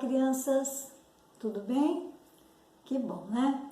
crianças, tudo bem? Que bom, né?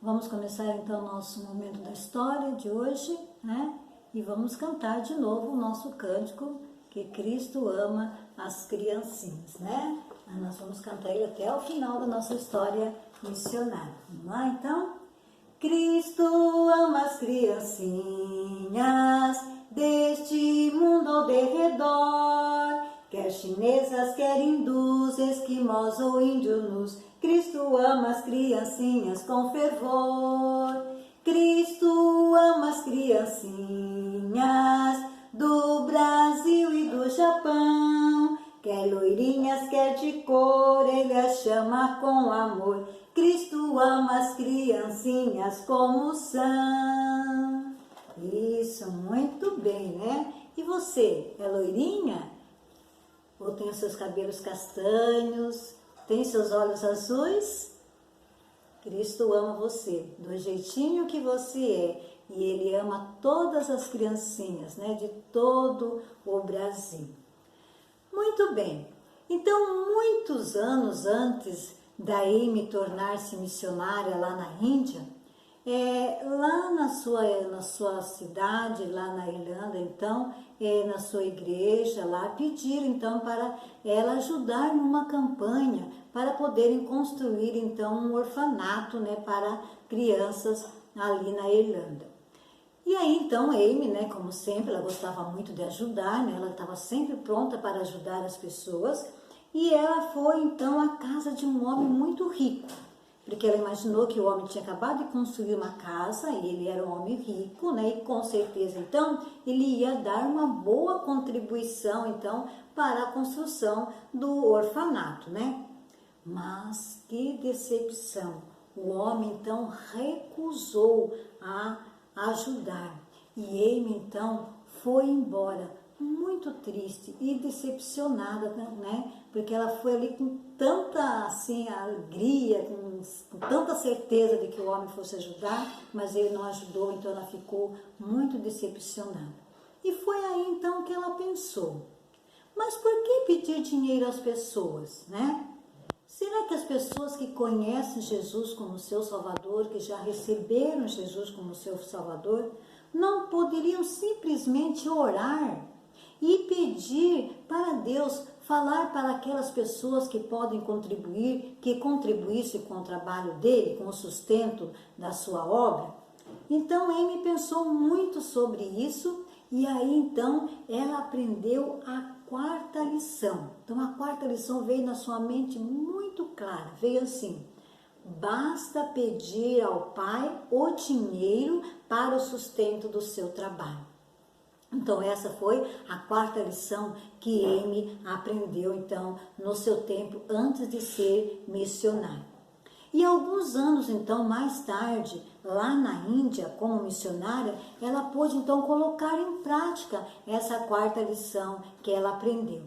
Vamos começar então o nosso momento da história de hoje, né? E vamos cantar de novo o nosso cântico, que Cristo ama as criancinhas, né? Nós vamos cantar ele até o final da nossa história missionária. Vamos lá então? Cristo ama as criancinhas deste mundo ao derredor, quer chinesas, quer hindus, esquimós ou índios, Cristo ama as criancinhas com fervor. Cristo ama as criancinhas do Brasil e do Japão, quer loirinhas, quer de cor, Ele as chama com amor. Cristo ama as criancinhas como são. Isso, muito bem, né? E você, é loirinha? Ou tem os seus cabelos castanhos? Tem seus olhos azuis? Cristo ama você, do jeitinho que você é. E Ele ama todas as criancinhas, né? De todo o Brasil. Muito bem. Então, muitos anos antes da Amy tornar-se missionária lá na Índia, lá na sua cidade, lá na Irlanda, então, na sua igreja, lá pediram então para ela ajudar numa campanha para poderem construir então um orfanato, né, para crianças ali na Irlanda. E aí então Amy, né, como sempre, ela gostava muito de ajudar, né, ela estava sempre pronta para ajudar as pessoas, e ela foi então à casa de um homem muito rico, porque ela imaginou que o homem tinha acabado de construir uma casa e ele era um homem rico, né, e com certeza então ele ia dar uma boa contribuição então para a construção do orfanato, né? Mas que decepção! O homem então recusou a ajudar e Amy então foi embora muito triste e decepcionada, né? Porque ela foi ali com tanta assim alegria, com tanta certeza de que o homem fosse ajudar, mas ele não ajudou, então ela ficou muito decepcionada. E foi aí então que ela pensou: mas por que pedir dinheiro às pessoas, né? Será que as pessoas que conhecem Jesus como seu Salvador, que já receberam Jesus como seu Salvador, não poderiam simplesmente orar e pedir para Deus falar para aquelas pessoas que podem contribuir, que contribuíssem com o trabalho dele, com o sustento da sua obra? Então Amy pensou muito sobre isso e aí então ela aprendeu a quarta lição. Então a quarta lição veio na sua mente muito clara, veio assim: basta pedir ao Pai o dinheiro para o sustento do seu trabalho. Então essa foi a quarta lição que Amy aprendeu então no seu tempo antes de ser missionária. E alguns anos então mais tarde, lá na Índia, como missionária, ela pôde então colocar em prática essa quarta lição que ela aprendeu.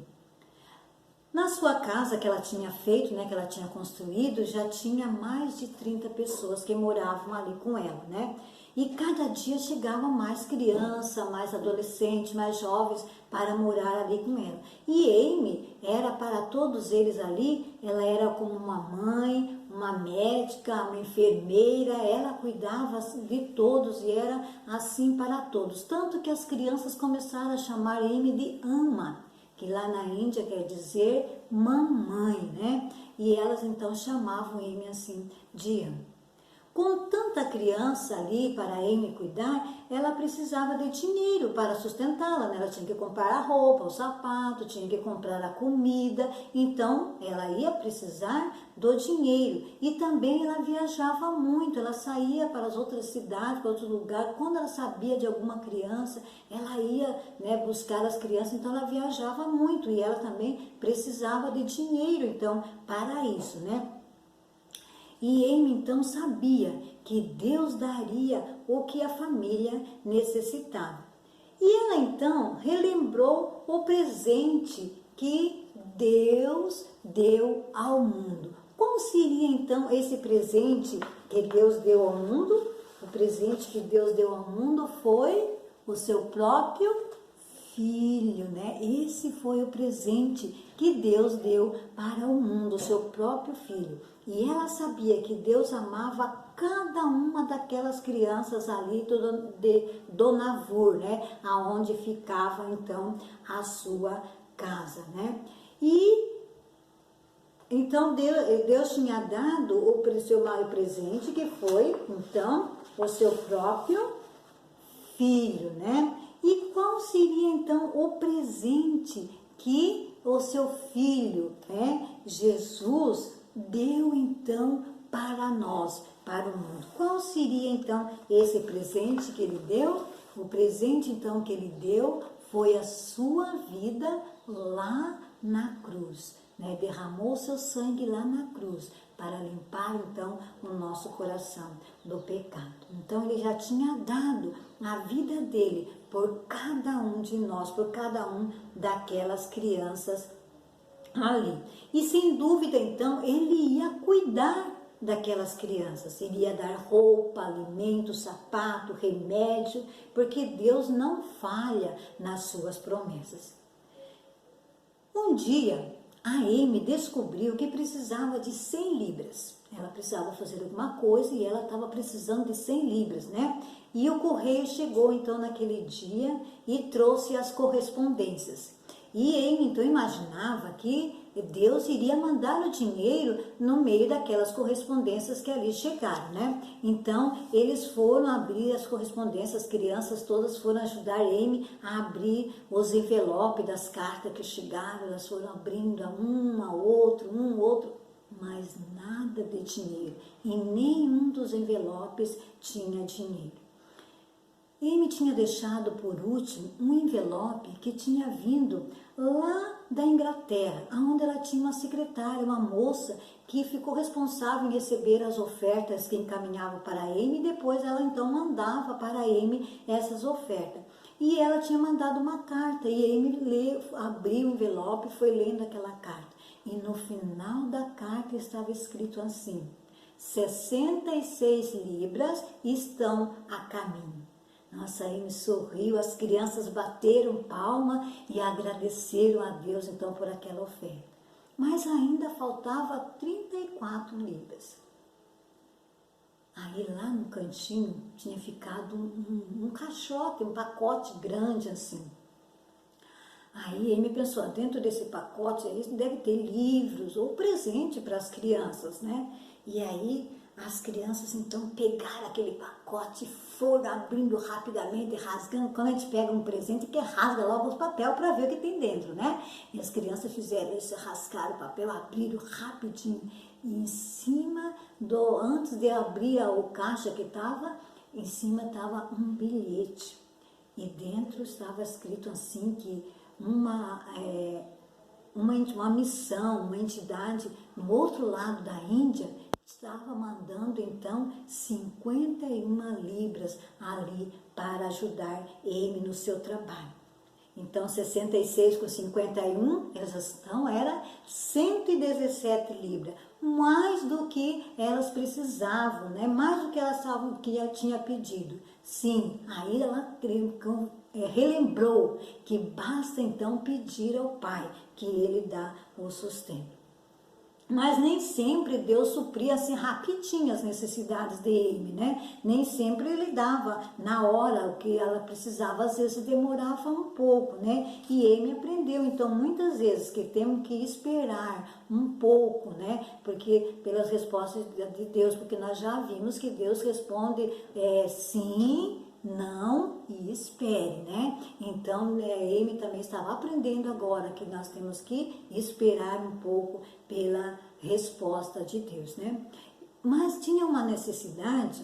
Na sua casa que ela tinha feito, né, que ela tinha construído, já tinha mais de 30 pessoas que moravam ali com ela, né? E cada dia chegava mais criança, mais adolescente, mais jovens para morar ali com ela. E Amy era para todos eles ali, ela era como uma mãe, uma médica, uma enfermeira, ela cuidava de todos e era assim para todos. Tanto que as crianças começaram a chamar Amy de Ama, que lá na Índia quer dizer mamãe, né? E elas então chamavam Amy assim de Ama. Com tanta criança ali para Amy cuidar, ela precisava de dinheiro para sustentá-la, né? Ela tinha que comprar a roupa, o sapato, tinha que comprar a comida, então ela ia precisar do dinheiro. E também ela viajava muito, ela saía para as outras cidades, para outros lugares. Quando ela sabia de alguma criança, ela ia, né, buscar as crianças, então ela viajava muito e ela também precisava de dinheiro, então, para isso, né? E Amy então sabia que Deus daria o que a família necessitava. E ela então relembrou o presente que Deus deu ao mundo. Qual seria então esse presente que Deus deu ao mundo? O presente que Deus deu ao mundo foi o seu próprio Filho, né? Esse foi o presente que Deus deu para o mundo, o seu próprio Filho. E ela sabia que Deus amava cada uma daquelas crianças ali de Donavur, né? Aonde ficava então a sua casa, né? E então Deus tinha dado o seu maior presente, que foi então o seu próprio Filho, né? E qual seria então o presente que o seu Filho, né, Jesus, deu então para nós, para o mundo? Qual seria então esse presente que ele deu? O presente então que ele deu foi a sua vida lá na cruz, né? Derramou seu sangue lá na cruz para limpar então o nosso coração do pecado. Então ele já tinha dado a vida dele por cada um de nós, por cada um daquelas crianças ali. E sem dúvida então ele ia cuidar daquelas crianças, ele ia dar roupa, alimento, sapato, remédio, porque Deus não falha nas suas promessas. Um dia, a Amy descobriu que precisava de 100 libras. Ela precisava fazer alguma coisa e ela estava precisando de 100 libras, né? E o correio chegou então naquele dia e trouxe as correspondências. E Amy então imaginava que Deus iria mandar o dinheiro no meio daquelas correspondências que ali chegaram, né? Então, eles foram abrir as correspondências, as crianças todas foram ajudar Amy a abrir os envelopes das cartas que chegaram, elas foram abrindo um a outro, mas nada de dinheiro. E nenhum dos envelopes tinha dinheiro. Amy tinha deixado por último um envelope que tinha vindo lá da Inglaterra, onde ela tinha uma secretária, uma moça que ficou responsável em receber as ofertas que encaminhavam para a Amy, e depois ela então mandava para a Amy essas ofertas. E ela tinha mandado uma carta e a Amy abriu o envelope e foi lendo aquela carta. E no final da carta estava escrito assim: 66 libras estão a caminho. Nossa, Amy sorriu, as crianças bateram palma e agradeceram a Deus então por aquela oferta. Mas ainda faltava 34 libras. Aí lá no cantinho tinha ficado um caixote, um pacote grande assim. Aí Amy pensou, dentro desse pacote aí deve ter livros ou presente para as crianças, né? E aí as crianças então pegaram aquele pacote e foram abrindo rapidamente, rasgando. Quando a gente pega um presente, que rasga logo o papel para ver o que tem dentro, né? E as crianças fizeram isso, rasgaram o papel, abriram rapidinho. E em cima, antes de abrir o caixa que estava, em cima estava um bilhete. E dentro estava escrito assim que uma missão, uma entidade no outro lado da Índia estava mandando então 51 libras ali para ajudar Amy no seu trabalho. Então 66 com 51, era 117 libras, mais do que elas precisavam, né? Mais do que elas tinha pedido. Sim, aí ela relembrou que basta então pedir ao Pai que Ele dá o sustento. Mas nem sempre Deus supria assim rapidinho as necessidades de Amy, né? Nem sempre Ele dava na hora o que ela precisava, às vezes demorava um pouco, né? E Amy aprendeu, então, muitas vezes que temos que esperar um pouco, né? Porque pelas respostas de Deus, porque nós já vimos que Deus responde sim, não e espere, né? Então, Amy também estava aprendendo agora que nós temos que esperar um pouco pela resposta de Deus, né? Mas tinha uma necessidade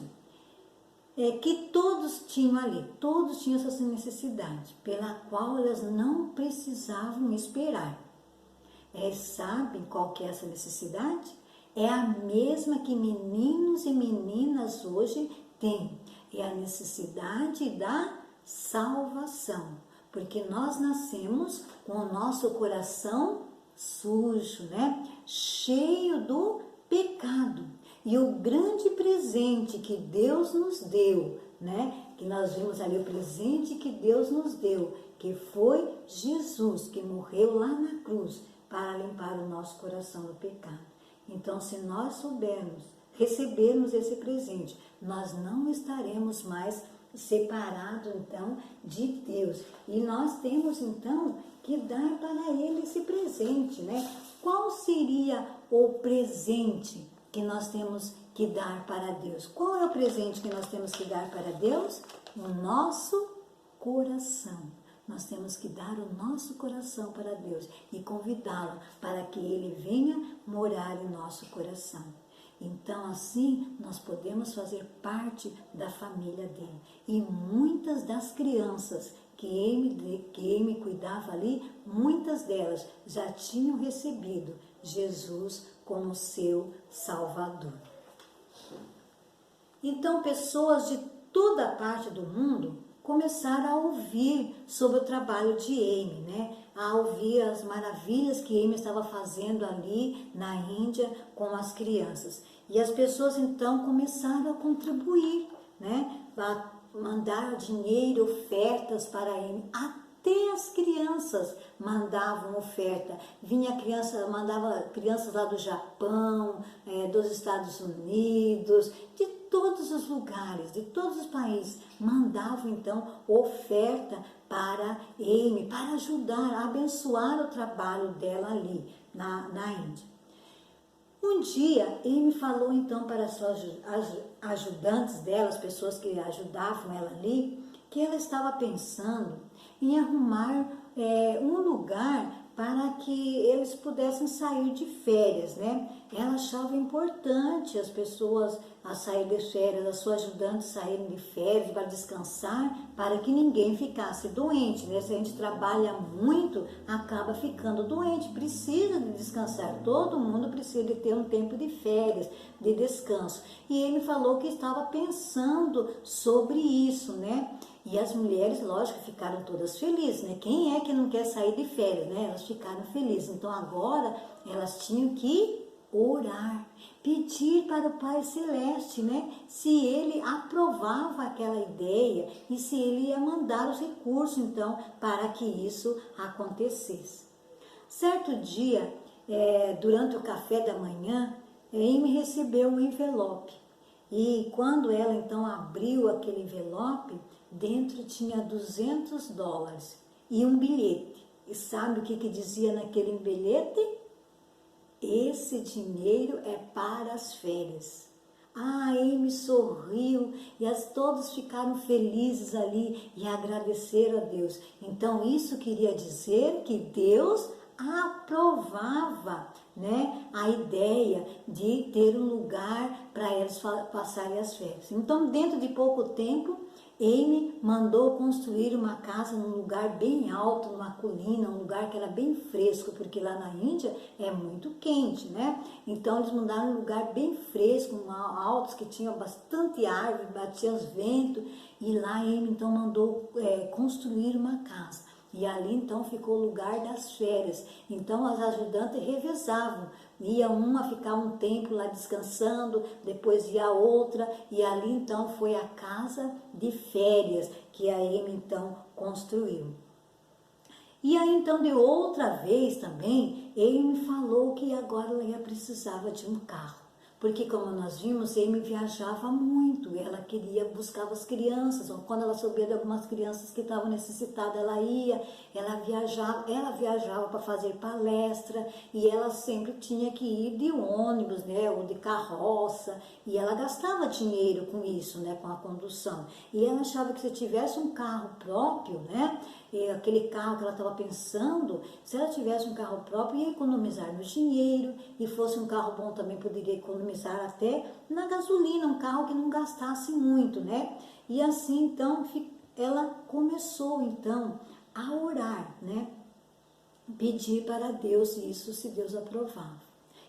que todos tinham ali, todos tinham essa necessidade, pela qual elas não precisavam esperar. Sabem qual que é essa necessidade? É a mesma que meninos e meninas hoje têm. É a necessidade da salvação, porque nós nascemos com o nosso coração sujo, né? Cheio do pecado. E o grande presente que Deus nos deu né? Que nós vimos ali o presente que Deus nos deu, que foi Jesus, que morreu lá na cruz para limpar o nosso coração do pecado. Então, se nós soubermos, recebermos esse presente, nós não estaremos mais separados, então, de Deus. E nós temos, então, que dar para Ele esse presente, né? Qual seria o presente que nós temos que dar para Deus? Qual é o presente que nós temos que dar para Deus? O nosso coração. Nós temos que dar o nosso coração para Deus e convidá-lo para que Ele venha morar em nosso coração. Então, assim, nós podemos fazer parte da família dele. E muitas das crianças que ele cuidava ali, muitas delas já tinham recebido Jesus como seu Salvador. Então, pessoas de toda parte do mundo começaram a ouvir sobre o trabalho de Amy, né? A ouvir as maravilhas que Amy estava fazendo ali na Índia com as crianças. E as pessoas então começaram a contribuir, né? A mandar dinheiro, ofertas para Amy. Até as crianças mandavam oferta. Mandava crianças lá do Japão, dos Estados Unidos, de todos os lugares, de todos os países, mandavam então oferta para Amy, para ajudar, a abençoar o trabalho dela ali na Índia. Um dia, Amy falou então para as suas ajudantes dela, as pessoas que ajudavam ela ali, que ela estava pensando em arrumar um lugar para que eles pudessem sair de férias, né? Ela achava importante as pessoas a sair de férias, as suas ajudantes saírem de férias para descansar, para que ninguém ficasse doente, né? Se a gente trabalha muito, acaba ficando doente, precisa de descansar, todo mundo precisa de ter um tempo de férias, de descanso. E ele falou que estava pensando sobre isso, né? E as mulheres, lógico, ficaram todas felizes, né? Quem é que não quer sair de férias, né? Elas ficaram felizes. Então agora elas tinham que orar, pedir para o Pai Celeste, né? Se Ele aprovava aquela ideia e se Ele ia mandar os recursos, então, para que isso acontecesse. Certo dia, durante o café da manhã, Amy recebeu um envelope. E quando ela então abriu aquele envelope, dentro tinha $200 e um bilhete. E sabe o que dizia naquele bilhete? Esse dinheiro é para as férias. A Amy sorriu e todos ficaram felizes ali e agradeceram a Deus. Então isso queria dizer que Deus aprovava, né, a ideia de ter um lugar para eles passarem as férias. Então, dentro de pouco tempo, Amy mandou construir uma casa num lugar bem alto, numa colina, um lugar que era bem fresco, porque lá na Índia é muito quente, né? Então eles mandaram um lugar bem fresco, altos, que tinha bastante árvore, batia os ventos, e lá Amy então mandou construir uma casa. E ali então ficou o lugar das férias. Então as ajudantes revezavam. Ia uma ficar um tempo lá descansando, depois ia a outra. E ali então foi a casa de férias que a Amy então construiu. E aí então de outra vez também, Amy falou que agora ela precisava de um carro. Porque como nós vimos, Amy viajava muito, ela buscava as crianças, ou quando ela sabia de algumas crianças que estavam necessitadas, ela viajava para fazer palestra, e ela sempre tinha que ir de ônibus, né, ou de carroça, e ela gastava dinheiro com isso, né, com a condução. E ela achava que se tivesse um carro próprio, né, aquele carro que ela estava pensando, se ela tivesse um carro próprio, ia economizar no dinheiro, e fosse um carro bom também poderia economizar até na gasolina, um carro que não gastasse muito, né? E assim, então, ela começou, então, a orar, né? Pedir para Deus isso, se Deus aprovava.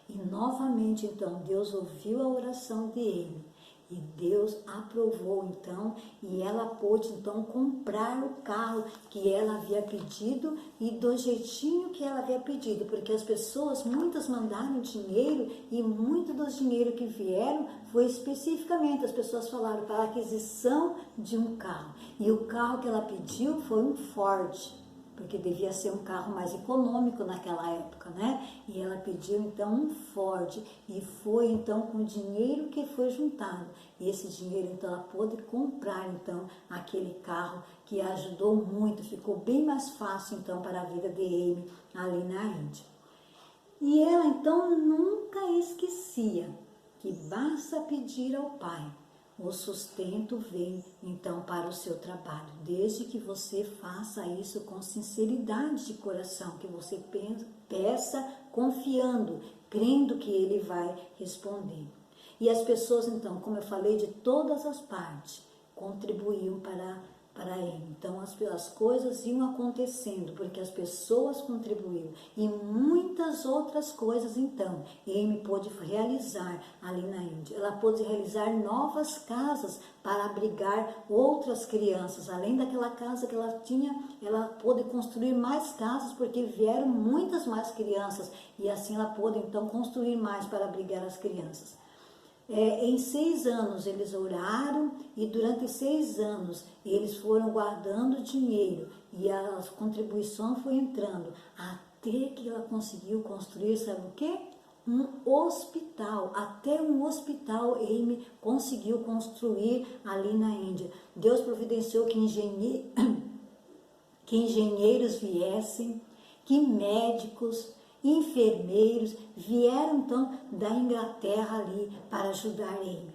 E novamente, então, Deus ouviu a oração de Amy. E Deus aprovou então, e ela pôde então comprar o carro que ela havia pedido e do jeitinho que ela havia pedido, porque as pessoas, muitas mandaram dinheiro e muito dos dinheiro que vieram foi especificamente, as pessoas falaram para a aquisição de um carro. E o carro que ela pediu foi um Ford, porque devia ser um carro mais econômico naquela época, né? E ela pediu então um Ford, e foi então com o dinheiro que foi juntado. E esse dinheiro então ela pôde comprar então aquele carro que ajudou muito, ficou bem mais fácil então para a vida de Amy ali na Índia. E ela então nunca esquecia que basta pedir ao Pai. O sustento vem então para o seu trabalho, desde que você faça isso com sinceridade de coração, que você peça confiando, crendo que Ele vai responder. E as pessoas então, como eu falei, de todas as partes, contribuíam para ele. Então as coisas iam acontecendo, porque as pessoas contribuíram. E muitas outras coisas então, Amy pôde realizar ali na Índia. Ela pôde realizar novas casas para abrigar outras crianças. Além daquela casa que ela tinha, ela pôde construir mais casas, porque vieram muitas mais crianças. E assim ela pôde então construir mais para abrigar as crianças. Em 6 anos eles oraram, e durante 6 anos eles foram guardando dinheiro e a contribuição foi entrando, até que ela conseguiu construir, sabe o quê? Um hospital. Até um hospital Amy conseguiu construir ali na Índia. Deus providenciou que engenheiros viessem, que médicos, enfermeiros vieram então da Inglaterra ali para ajudar Amy.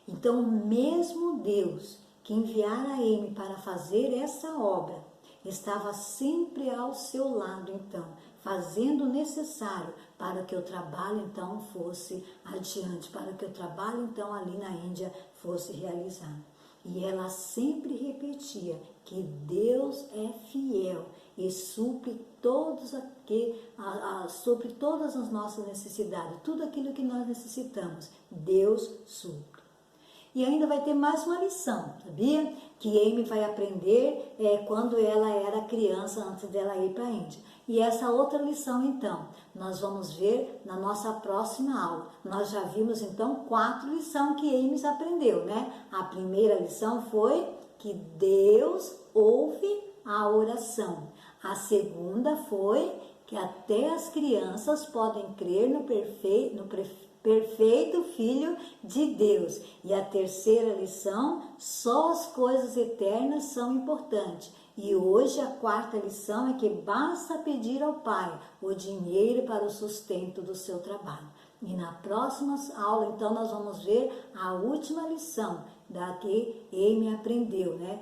Então o mesmo Deus que enviara Amy para fazer essa obra estava sempre ao seu lado então, fazendo o necessário para que o trabalho então fosse adiante, para que o trabalho então ali na Índia fosse realizado. E ela sempre repetia que Deus é fiel e supre todas as nossas necessidades, tudo aquilo que nós necessitamos, Deus supre. E ainda vai ter mais uma lição, sabia? Que Amy vai aprender quando ela era criança, antes dela ir para a Índia. E essa outra lição, então, nós vamos ver na nossa próxima aula. Nós já vimos, então, 4 lições que Amy aprendeu, né? A primeira lição foi que Deus ouve a oração. A segunda foi que até as crianças podem crer no perfeito Filho de Deus. E a terceira lição, só as coisas eternas são importantes. E hoje a 4ª lição é que basta pedir ao Pai o dinheiro para o sustento do seu trabalho. E na próxima aula, então, nós vamos ver a última lição da que Amy aprendeu, né?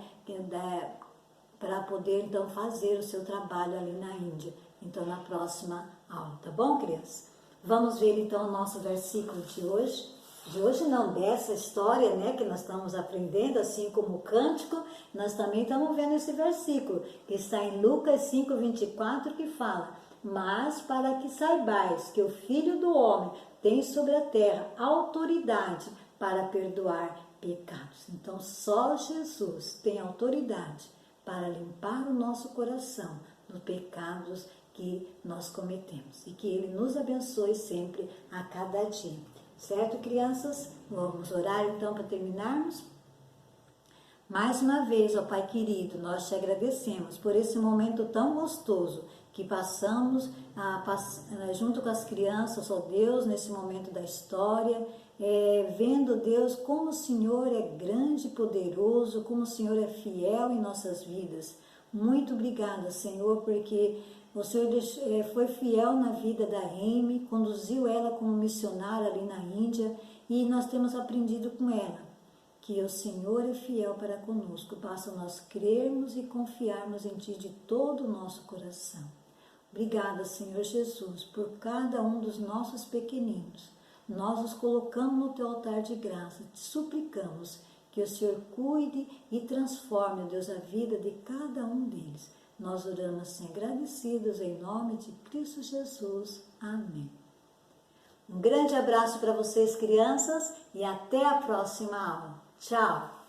Para poder, então, fazer o seu trabalho ali na Índia. Então, na próxima aula, tá bom, crianças? Vamos ver, então, o nosso versículo de hoje. De hoje não, dessa história, né, que nós estamos aprendendo, assim como o cântico, nós também estamos vendo esse versículo, que está em Lucas 5:24, que fala: mas para que saibais que o Filho do Homem tem sobre a terra autoridade para perdoar pecados. Então, só Jesus tem autoridade para limpar o nosso coração dos pecados que nós cometemos. E que Ele nos abençoe sempre a cada dia. Certo, crianças? Vamos orar então para terminarmos? Mais uma vez, ó Pai querido, nós te agradecemos por esse momento tão gostoso que passamos junto com as crianças, ó Deus, nesse momento da história, vendo, Deus, como o Senhor é grande e poderoso, como o Senhor é fiel em nossas vidas. Muito obrigada, Senhor, porque o Senhor foi fiel na vida da Amy, conduziu ela como missionária ali na Índia, e nós temos aprendido com ela que o Senhor é fiel para conosco. Basta nós crermos e confiarmos em Ti de todo o nosso coração. Obrigada, Senhor Jesus, por cada um dos nossos pequeninos. Nós os colocamos no Teu altar de graça, te suplicamos que o Senhor cuide e transforme, Deus, a vida de cada um deles. Nós oramos assim, agradecidos em nome de Cristo Jesus. Amém. Um grande abraço para vocês, crianças, e até a próxima aula. Tchau!